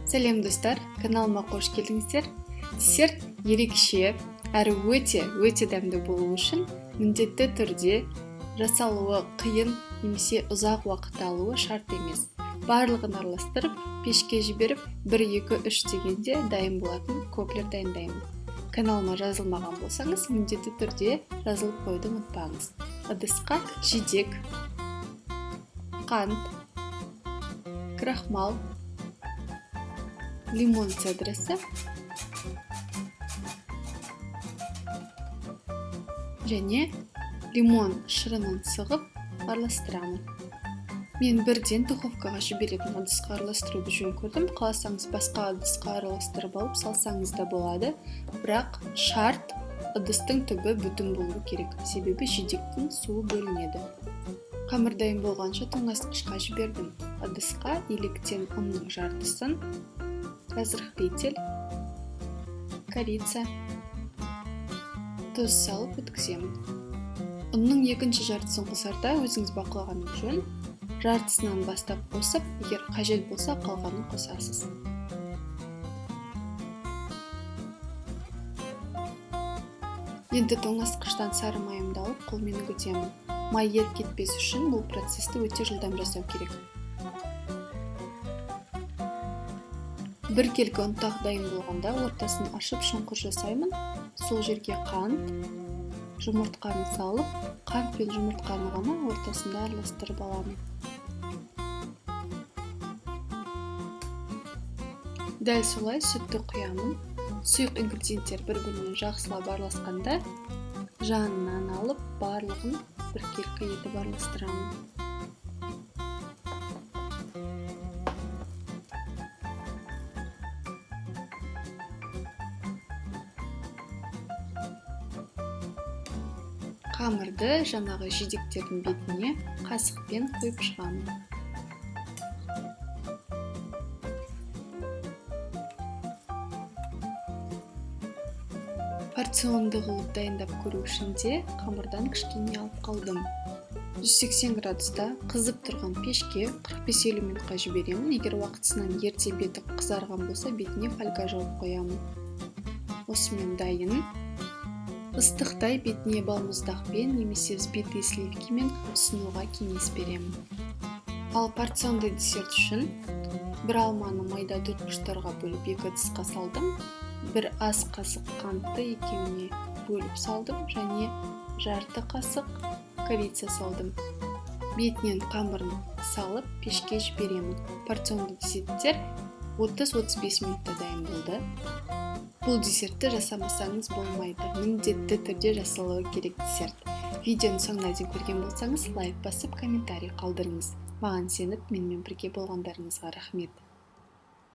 Сәлем достар, каналыма қош келдіңіздер. Десерт ерекше әрі өте дәмді болу үшін міндетті түрде жасалуы қиын немесе ұзақ уақыт алуы шарт емес. Барлығын араластырып, пешке жіберіп, 1-2-3 дегенде дайын болатын коклер дайындаймын. Каналыма жазылмаған болсаңыз, міндетті түрде жазылып қойды ұмытпаңыз. Ыдысқа жидек, қант, крахмал, лимон цедрасы және лимон шырынын сығып араластырамын. Мен бірден духовкаға жіберетін ыдысқа араластыруды жөн көрдім. Қаласаңыз басқа ыдысқа араластырып алып салсаңыз да болады, бірақ шарт ыдыстың түбі бүтін болу керек, себебі жидектің суы бөлінеді. Қамыр дайын болғанша тоңазытқышқа жібердім. Ыдысқа електен ұнның жартысын, разрыхлитель, корица, тұз салып өткіземін. Ұнның екінші жартысын қосарда өзіңіз бақылағаныңыз жөн. Жартысынан бастап қосып, егер қажет болса қалғанын қосасыз. Енді тоңазытқыштан сары майымды алып қолмен үгітемін. Май еріп кетпес үшін бұл процесті өте жылдам жасау керек. Бір келкі ұнтақ дайын болғанда ортасын ашып шұңқыр жасаймын. Сол жерге қант, жұмыртқаны салып, қант пен жұмыртқаны ғана ортасында араластырып аламын. Дәл солай сүтті құямын. Сұйық ингредиенттер бір-бірімен жақсылап араласқанда, жанынан алып, барлығын бір келкі етіп араластырамын. Қамырды жаңағы жидектердің бетіне қасықпен құйып шығамын. Порционды қылып дайындап көру үшін де қамырдан кішкене алып қалдым. 180 градуста қызып тұрған пешке 45-50 минутқа жіберемін. Егер уақытысынан ерте беті қызарған болса, бетіне фольга жауып қоямын. Осымен дайын. Ыстықтай бетіне балмұздақпен немесе взбитый сливкимен ұсынуға кеңес беремін. Ал порционды десерт үшін бір алманы майда тұтқыштарға бөліп 2 ыдысқа салдым. Бір ас қасық қантты екеуіне бөліп салдым және жарты қасық корица салдым. Бетінен қамырын салып пешке жіберемін. Порционды десерттер 30-35 минутта дайын болды. Бұл десертті жасамасаңыз болмайды. Міндетті түрде жасалуы керек десерт. Видеоны соңына дейін көрген болсаңыз, лайк басып, комментарий қалдырыңыз. Маған сеніп, менімен бірге болғандарыңызға рахмет.